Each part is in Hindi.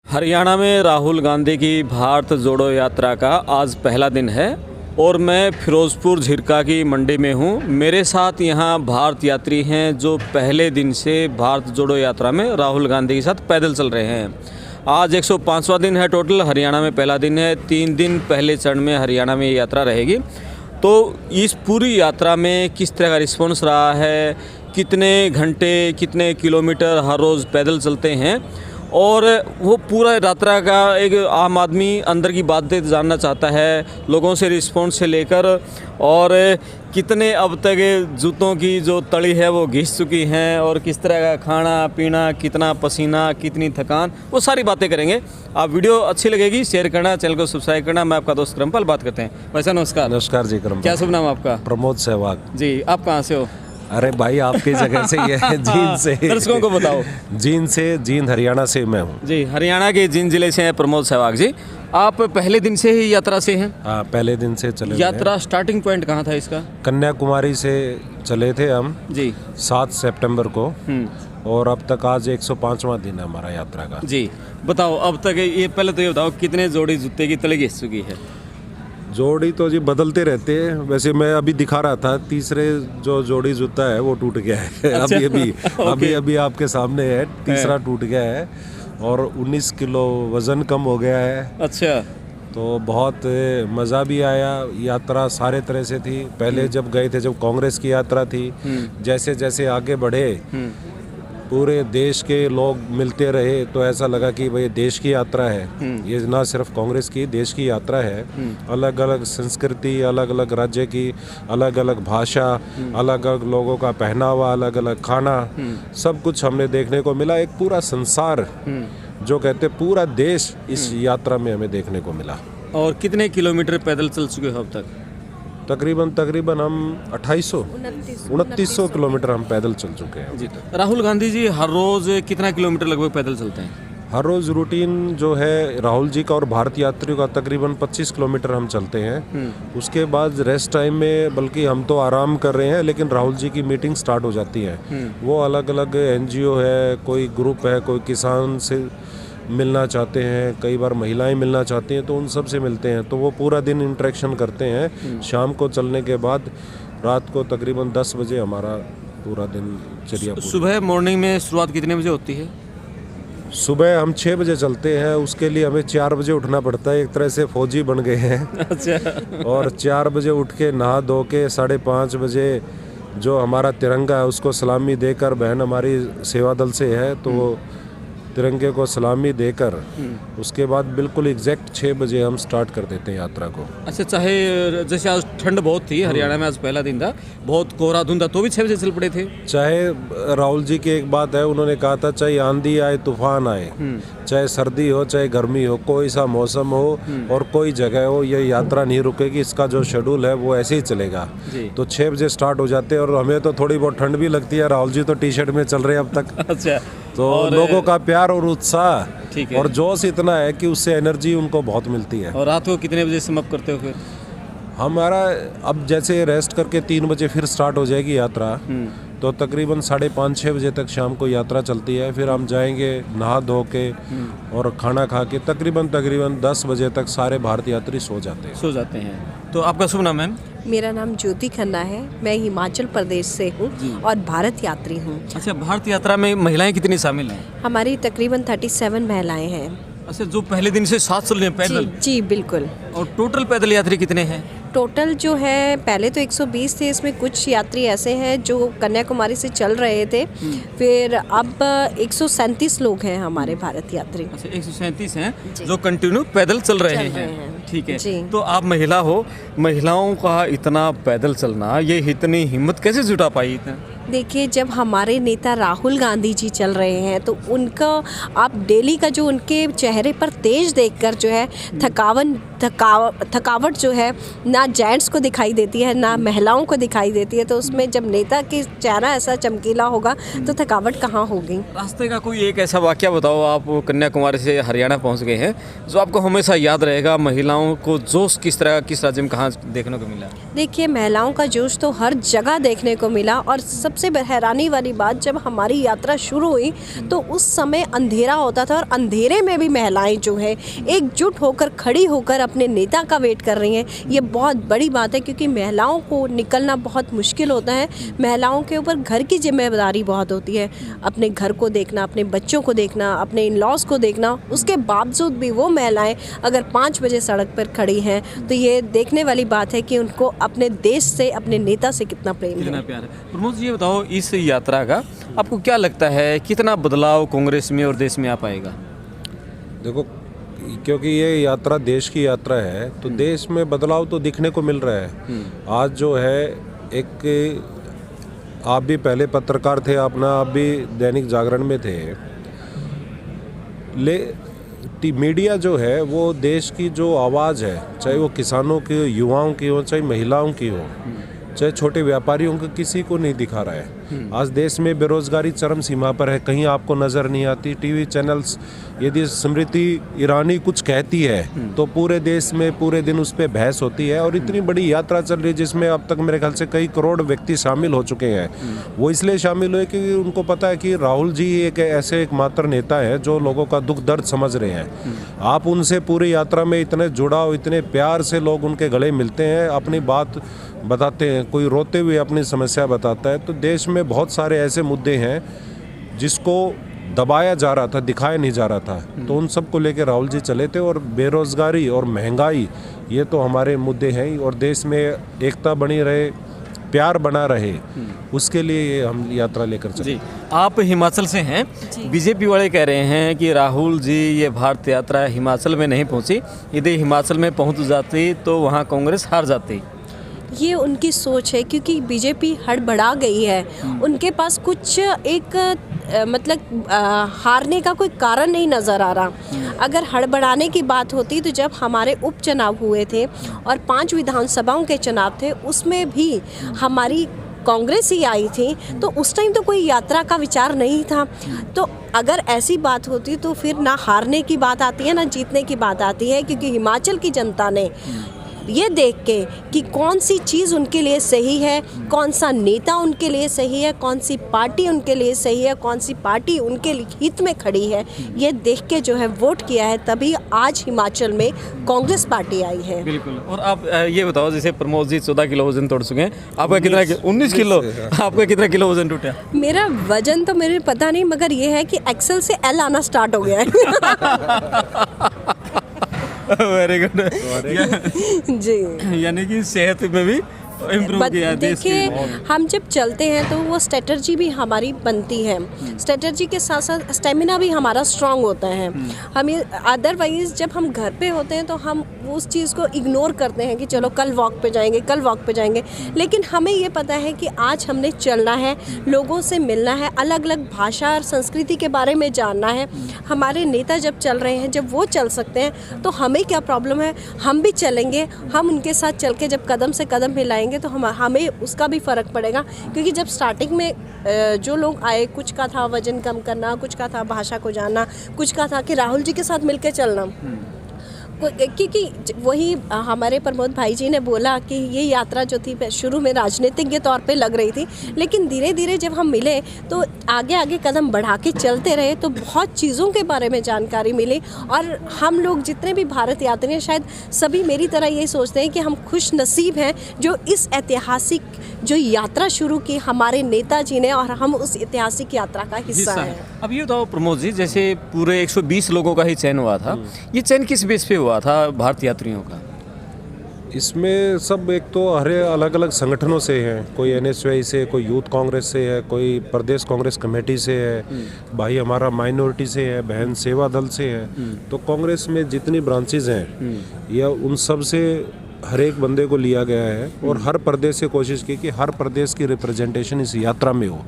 हरियाणा में राहुल गांधी की भारत जोड़ो यात्रा का आज पहला दिन है और मैं फिरोज़पुर झिरका की मंडी में हूँ। मेरे साथ यहाँ भारत यात्री हैं जो पहले दिन से भारत जोड़ो यात्रा में राहुल गांधी के साथ पैदल चल रहे हैं। आज 105वां दिन है टोटल। हरियाणा में पहला दिन है। 3 दिन पहले चरण में हरियाणा में ये यात्रा रहेगी। तो इस पूरी यात्रा में किस तरह का रिस्पॉन्स रहा है, कितने घंटे कितने किलोमीटर हर रोज़ पैदल चलते हैं, और वो पूरा यात्रा का एक आम आदमी अंदर की बातें जानना चाहता है, लोगों से रिस्पॉन्स से लेकर, और कितने अब तक जूतों की जो तली है वो घिस चुकी हैं, और किस तरह का खाना पीना, कितना पसीना, कितनी थकान, वो सारी बातें करेंगे। आप वीडियो अच्छी लगेगी शेयर करना, चैनल को सब्सक्राइब करना। मैं आपका दोस्त क्रमपाल बात करते हैं। वैसे नमस्कार। नमस्कार जी क्रमपाल। क्या शुभ नाम आपका? प्रमोद सहवाग जी। आप कहाँ से हो? अरे भाई आपकी जगह से ये है जींद से। दर्शकों को बताओ। जींद हरियाणा से मैं हूँ जी। हरियाणा के जींद जिले से हैं प्रमोद सहवाग जी। आप पहले दिन से ही यात्रा से हैं? हाँ, पहले दिन से चले। यात्रा स्टार्टिंग पॉइंट कहाँ था इसका? कन्याकुमारी से चले थे हम जी 7 सितंबर को, और अब तक आज 105वां दिन है हमारा यात्रा का। जी। बताओ अब तक ये, पहले तो ये बताओ कितने जोड़ी जूते की तले घिस चुकी है? जोड़ी तो जी बदलते रहते हैं। वैसे मैं अभी दिखा रहा था, तीसरे जो जोड़ी जूता है वो टूट गया है। अच्छा। अभी आपके सामने है, तीसरा टूट गया है, और 19 किलो वजन कम हो गया है। अच्छा। तो बहुत मज़ा भी आया। यात्रा सारे तरह से थी। पहले जब गए थे, जब कांग्रेस की यात्रा थी, जैसे जैसे आगे बढ़े पूरे देश के लोग मिलते रहे, तो ऐसा लगा कि भाई देश की यात्रा है। ये ना सिर्फ कांग्रेस की, देश की यात्रा है। अलग अलग संस्कृति, अलग अलग राज्य की अलग अलग भाषा, अलग अलग लोगों का पहनावा, अलग अलग खाना, सब कुछ हमने देखने को मिला। एक पूरा संसार, जो कहते पूरा देश इस यात्रा में हमें देखने को मिला। और कितने किलोमीटर पैदल चल चुके हो अब तक? तकरीबन हम 2900 किलोमीटर हम पैदल चल चुके हैं। जी। राहुल गांधी जी हर रोज़ कितना किलोमीटर लगभग पैदल चलते हैं? हर रोज़ रूटीन जो है राहुल जी का और भारत यात्रियों का तकरीबन 25 किलोमीटर हम चलते हैं। उसके बाद रेस्ट टाइम में, बल्कि हम तो आराम कर रहे हैं, लेकिन राहुल जी की मीटिंग स्टार्ट हो जाती है। वो अलग अलग NGO है, कोई ग्रुप है, कोई किसान से मिलना चाहते हैं, कई बार महिलाएं मिलना चाहती हैं, तो उन सब से मिलते हैं। तो वो पूरा दिन इंटरेक्शन करते हैं। शाम को चलने के बाद रात को तकरीबन 10 बजे हमारा पूरा दिनचर्या। सुबह मॉर्निंग में शुरुआत कितने बजे होती है? सुबह हम 6 बजे चलते हैं। उसके लिए हमें 4 बजे उठना पड़ता है। एक तरह से फौजी बन गए हैं। अच्छा। और 4 बजे उठ के नहा धो के 5:30 बजे जो हमारा तिरंगा है उसको सलामी देकर, बहन हमारी सेवा दल से है, तो वो तिरंगे को सलामी देकर उसके बाद बिल्कुल एग्जैक्ट 6 बजे हम स्टार्ट कर देते हैं यात्रा को। अच्छा। चाहे जैसे आज ठंड बहुत थी, हरियाणा में आज पहला दिन था, बहुत कोहरा धुंध था, तो भी 6 बजे चल पड़े थे? चाहे राहुल जी की एक बात है, उन्होंने कहा था चाहे आंधी आए तूफान आए, चाहे सर्दी हो चाहे गर्मी हो, कोई सा मौसम हो और कोई जगह हो, ये यात्रा नहीं रुकेगी। इसका जो शेड्यूल है वो ऐसे ही चलेगा। तो 6 बजे स्टार्ट हो जाते हैं। और हमें तो थोड़ी बहुत ठंड भी लगती है। राहुल जी तो टी-शर्ट में चल रहे हैं अब तक। अच्छा। तो लोगों का प्यार और उत्साह ठीक है, और जोश इतना है कि उससे एनर्जी उनको बहुत मिलती है। और रात को कितने बजे समाप्त करते हो फिर? हमारा अब जैसे रेस्ट करके 3 बजे फिर स्टार्ट हो जाएगी यात्रा, तो तकरीबन 5:30-6 बजे तक शाम को यात्रा चलती है। फिर हम जाएंगे नहा धो के और खाना खा के तकरीबन 10 बजे तक सारे भारतीय यात्री सो जाते हैं। तो आपका शुभ नाम है? मेरा नाम ज्योति खन्ना है। मैं हिमाचल प्रदेश से हूँ और भारत यात्री हूँ। अच्छा। भारत यात्रा में महिलाएं कितनी शामिल हैं? हमारी तकरीबन 37 महिलाएं हैं। अच्छा। जो पहले दिन से साथ चल रहे हैं पैदल? जी बिल्कुल। और टोटल पैदल यात्री कितने हैं? टोटल जो है पहले तो 120 थे, इसमें कुछ यात्री ऐसे हैं जो कन्याकुमारी से चल रहे थे, फिर अब 137 लोग हैं हमारे भारत यात्री। अच्छा। 137 हैं जो कंटिन्यू पैदल चल रहे हैं। ठीक है। तो आप महिला हो, महिलाओं का इतना पैदल चलना, ये इतनी हिम्मत कैसे जुटा पाई इतना? देखिए, जब हमारे नेता राहुल गांधी जी चल रहे हैं तो उनका आप डेली का जो उनके चेहरे पर तेज देखकर जो है थकावट जो है ना जेंट्स को दिखाई देती है ना महिलाओं को दिखाई देती है। तो उसमें जब नेता की चेहरा ऐसा चमकीला होगा तो थकावट कहाँ होगी। रास्ते का कोई एक ऐसा वाकया बताओ। आप कन्याकुमारी से हरियाणा पहुंच गए हैं, जो आपको हमेशा याद रहेगा। महिलाओं को जोश किस तरह, किस राज्य में कहाँ देखने को मिला? देखिए, महिलाओं का जोश तो हर जगह देखने को मिला, और सबसे सबसे हैरानी वाली बात, जब हमारी यात्रा शुरू हुई तो उस समय अंधेरा होता था और अंधेरे में भी महिलाएं जो है एकजुट होकर खड़ी होकर अपने नेता का वेट कर रही हैं। ये बहुत बड़ी बात है, क्योंकि महिलाओं को निकलना बहुत मुश्किल होता है। महिलाओं के ऊपर घर की जिम्मेदारी बहुत होती है, अपने घर को देखना, अपने बच्चों को देखना, अपने इन लॉज को देखना। उसके बावजूद भी वो महिलाएं अगर 5 बजे सड़क पर खड़ी हैं तो ये देखने वाली बात है कि उनको अपने देश से, अपने नेता से कितना प्रेम है। कितना प्यार है। प्रमोद जी, ये बताओ, इस यात्रा का आपको क्या लगता है, कितना बदलाव कांग्रेस में और देश में आ पाएगा? देखो, क्योंकि ये यात्रा देश की यात्रा है तो देश में बदलाव तो दिखने को मिल रहा है। आज जो है, एक आप भी पहले पत्रकार थे अपना, आप भी दैनिक जागरण में थे, मीडिया जो है वो देश की जो आवाज़ है, चाहे वो किसानों की, युवाओं की हो, चाहे महिलाओं की हो, चाहे छोटे व्यापारियों को, किसी को नहीं दिखा रहा है। आज देश में बेरोजगारी चरम सीमा पर है, कहीं आपको नज़र नहीं आती। टीवी चैनल्स, यदि स्मृति ईरानी कुछ कहती है तो पूरे देश में पूरे दिन उस पर बहस होती है। और इतनी बड़ी यात्रा चल रही है जिसमें अब तक मेरे ख्याल से कई करोड़ व्यक्ति शामिल हो चुके हैं। वो इसलिए शामिल हुए क्योंकि उनको पता है कि राहुल जी एक ऐसे एकमात्र नेता है जो लोगों का दुख दर्द समझ रहे हैं। आप उनसे पूरी यात्रा में इतने जुड़ाव, इतने प्यार से लोग उनके गले मिलते हैं, अपनी बात बताते हैं, कोई रोते हुए अपनी समस्या बताता है। तो देश में बहुत सारे ऐसे मुद्दे हैं जिसको दबाया जा रहा था, दिखाया नहीं जा रहा था, तो उन सब को लेकर राहुल जी चले थे। और बेरोजगारी और महंगाई, ये तो हमारे मुद्दे हैं ही। और देश में एकता बनी रहे, प्यार बना रहे, उसके लिए ये हम यात्रा लेकर चले। जी, आप हिमाचल से हैं। बीजेपी वाले कह रहे हैं कि राहुल जी ये भारत यात्रा हिमाचल में नहीं पहुंची, यदि हिमाचल में पहुंच जाती तो वहां कांग्रेस हार जाती। ये उनकी सोच है, क्योंकि बीजेपी हड़बड़ा गई है। उनके पास कुछ एक मतलब हारने का कोई कारण नहीं नज़र आ रहा। अगर हड़बड़ाने की बात होती तो जब हमारे उपचुनाव हुए थे और 5 विधानसभाओं के चुनाव थे, उसमें भी हमारी कांग्रेस ही आई थी, तो उस टाइम तो कोई यात्रा का विचार नहीं था। तो अगर ऐसी बात होती तो फिर ना हारने की बात आती है, ना जीतने की बात आती है, क्योंकि हिमाचल की जनता ने ये देख के कि कौन सी चीज़ उनके लिए सही है, कौन सा नेता उनके लिए सही है, कौन सी पार्टी उनके लिए सही है, कौन सी पार्टी उनके हित में खड़ी है, ये देख के जो है वोट किया है, तभी आज हिमाचल में कांग्रेस पार्टी आई है। बिल्कुल। और आप ये बताओ, जैसे प्रमोद जी 14 किलो वजन तोड़ चुके हैं, आपका कितना? 19 किलो। आपका कितना किलो वजन टूटा? मेरा वजन तो मेरे पता नहीं, मगर ये है कि एक्सेल से एल आना स्टार्ट हो गया है। वेरी गुड जी, यानी कि सेहत में भी इम्प्रूव किया है। देखिए, हम जब चलते हैं तो वो स्ट्रेटजी भी हमारी बनती है, स्ट्रेटजी के साथ साथ स्टेमिना भी हमारा स्ट्रांग होता है। हमें अदरवाइज़ जब हम घर पे होते हैं तो हम उस चीज़ को इग्नोर करते हैं कि चलो कल वॉक पे जाएंगे, कल वॉक पे जाएंगे। लेकिन हमें ये पता है कि आज हमने चलना है, लोगों से मिलना है, अलग अलग भाषा और संस्कृति के बारे में जानना है। हमारे नेता जब चल रहे हैं, जब वो चल सकते हैं तो हमें क्या प्रॉब्लम है? हम भी चलेंगे। हम उनके साथ चल के जब कदम से कदम मिलाएंगे तो हमें उसका भी फ़र्क पड़ेगा। क्योंकि जब स्टार्टिंग में जो लोग आए, कुछ का था वजन कम करना, कुछ का था भाषा को जानना, कुछ का था कि राहुल जी के साथ मिलकर चलना। क्योंकि वही हमारे प्रमोद भाई जी ने बोला कि ये यात्रा जो थी शुरू में राजनीतिक के तौर पे लग रही थी, लेकिन धीरे धीरे जब हम मिले तो आगे आगे कदम बढ़ा के चलते रहे तो बहुत चीज़ों के बारे में जानकारी मिली। और हम लोग जितने भी भारत यात्री हैं, शायद सभी मेरी तरह यही सोचते हैं कि हम खुश नसीब हैं जो इस ऐतिहासिक जो यात्रा शुरू की हमारे नेताजी ने, और हम उस ऐतिहासिक यात्रा का हिस्सा हैं। अब ये बताओ प्रमोद जी, जैसे पूरे 120 लोगों का ही चयन हुआ था, ये चयन किस बेस पे हुआ था भारत यात्रियों का? इसमें सब एक तो हर अलग अलग संगठनों से हैं, कोई NSY से, कोई यूथ कांग्रेस से है, कोई प्रदेश कांग्रेस कमेटी से है, भाई हमारा माइनॉरिटी से है, बहन सेवा दल से है। तो कांग्रेस में जितनी ब्रांचेज हैं या उन सब से हर एक बंदे को लिया गया है और हर प्रदेश से कोशिश की कि हर प्रदेश की रिप्रेजेंटेशन इस यात्रा में हो।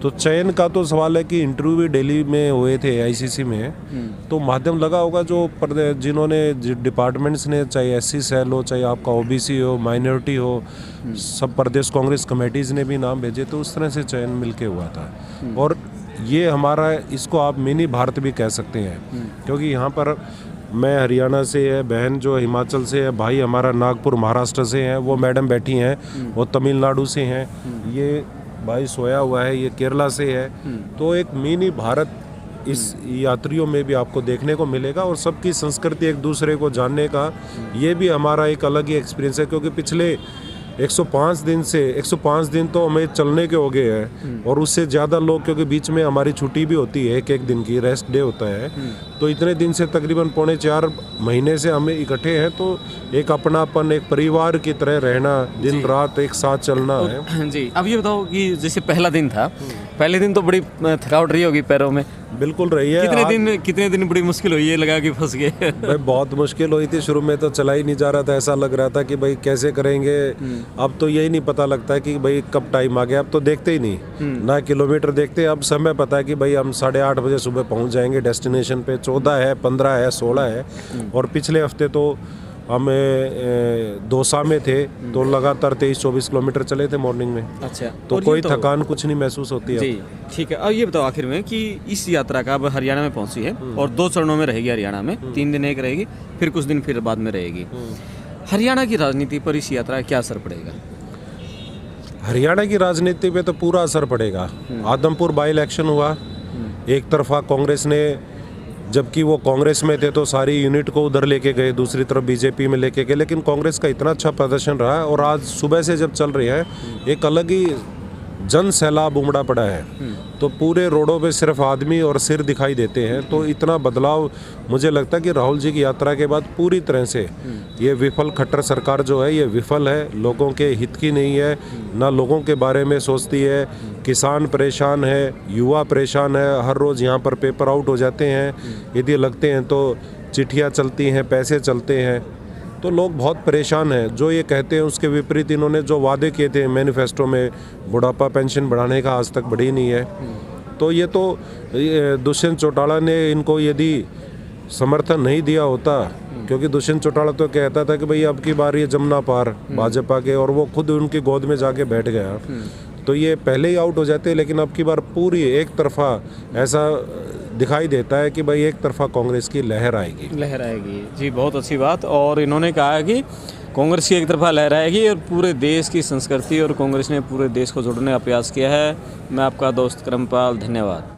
तो चयन का तो सवाल है कि इंटरव्यू भी दिल्ली में हुए थे AICC में, तो माध्यम लगा होगा जो जिन्होंने डिपार्टमेंट्स ने, चाहे SC सेल हो, चाहे आपका OBC हो, माइनॉरिटी हो, सब प्रदेश कांग्रेस कमेटीज़ ने भी नाम भेजे, तो उस तरह से चयन मिलके हुआ था। और ये हमारा, इसको आप मिनी भारत भी कह सकते हैं, क्योंकि यहाँ पर मैं हरियाणा से है, बहन जो हिमाचल से है, भाई हमारा नागपुर महाराष्ट्र से है, वो मैडम बैठी हैं, वो तमिलनाडु से हैं, ये भाई सोया हुआ है, ये केरला से है। तो एक मिनी भारत इस यात्रियों में भी आपको देखने को मिलेगा, और सबकी संस्कृति एक दूसरे को जानने का ये भी हमारा एक अलग ही एक्सपीरियंस है। क्योंकि पिछले 105 दिन तो हमें चलने के हो गए हैं, और उससे ज़्यादा लोग, क्योंकि बीच में हमारी छुट्टी भी होती है, एक दिन की रेस्ट डे होता है, तो इतने दिन से तकरीबन 3.25 महीने से हमें इकट्ठे हैं। तो एक अपनापन, एक परिवार की तरह रहना, दिन रात एक साथ चलना है। जी, अब ये बताओ कि जैसे पहला दिन था, पहले दिन तो बड़ी थकावट रही होगी पैरों में, बिल्कुल रही है। कितने दिन बड़ी मुश्किल हुई है, लगा कि फंस गए? भाई बहुत मुश्किल हुई थी, शुरू में तो चला ही नहीं जा रहा था, ऐसा लग रहा था कि भाई कैसे करेंगे। अब तो यही नहीं पता लगता कि भाई कब टाइम आ गया, अब तो देखते ही नहीं, ना किलोमीटर देखते, अब समय पता है कि भाई हम 8:30 बजे सुबह पहुंच जाएंगे डेस्टिनेशन पे। 14 है, 15 है, 16 है। और पिछले हफ्ते तो हम दौसा में थे, तो लगातार 23-24 किलोमीटर चले थे मॉर्निंग में। अच्छा, तो कोई थकान कुछ नहीं महसूस होती है। जी ठीक है। और ये बताओ आखिर में कि इस यात्रा का अब हरियाणा में पहुंची है और 2 चरणों में रहेगी हरियाणा में, 3 दिन एक रहेगी, फिर कुछ दिन फिर बाद में रहेगी। हरियाणा की राजनीति पर इस यात्रा का क्या असर पड़ेगा? हरियाणा की राजनीति पे तो पूरा असर पड़ेगा। आदमपुर बाई इलेक्शन हुआ, एक तरफा कांग्रेस ने, जबकि वो कांग्रेस में थे तो सारी यूनिट को उधर लेके गए, दूसरी तरफ बीजेपी में लेके गए, लेकिन कांग्रेस का इतना अच्छा प्रदर्शन रहा। और आज सुबह से जब चल रही है, एक अलग ही जन सैलाब उमड़ा पड़ा है। तो पूरे रोडों पे सिर्फ आदमी और सिर दिखाई देते हैं। तो इतना बदलाव मुझे लगता है कि राहुल जी की यात्रा के बाद पूरी तरह से ये विफल खट्टर सरकार जो है, ये विफल है, लोगों के हित की नहीं है, ना लोगों के बारे में सोचती है। किसान परेशान है, युवा परेशान है, हर रोज़ यहाँ पर पेपर आउट हो जाते हैं, यदि लगते हैं तो चिट्ठियाँ चलती हैं, पैसे चलते हैं, तो लोग बहुत परेशान हैं। जो ये कहते हैं उसके विपरीत इन्होंने जो वादे किए थे मैनिफेस्टो में, बुढ़ापा पेंशन बढ़ाने का आज तक बढ़ी नहीं है। तो ये तो दुष्यंत चौटाला ने इनको यदि समर्थन नहीं दिया होता, क्योंकि दुष्यंत चौटाला तो कहता था कि भाई अब की बार ये जमुना पार भाजपा के, और वो खुद उनकी गोद में जाके बैठ गया, तो ये पहले ही आउट हो जाते। लेकिन अब की बार पूरी एक तरफा ऐसा दिखाई देता है कि भाई एक तरफा कांग्रेस की लहर आएगी। जी, बहुत अच्छी बात। और इन्होंने कहा कि कांग्रेस की एक तरफा लहर आएगी और पूरे देश की संस्कृति और कांग्रेस ने पूरे देश को जोड़ने का प्रयास किया है। मैं आपका दोस्त करमपाल, धन्यवाद।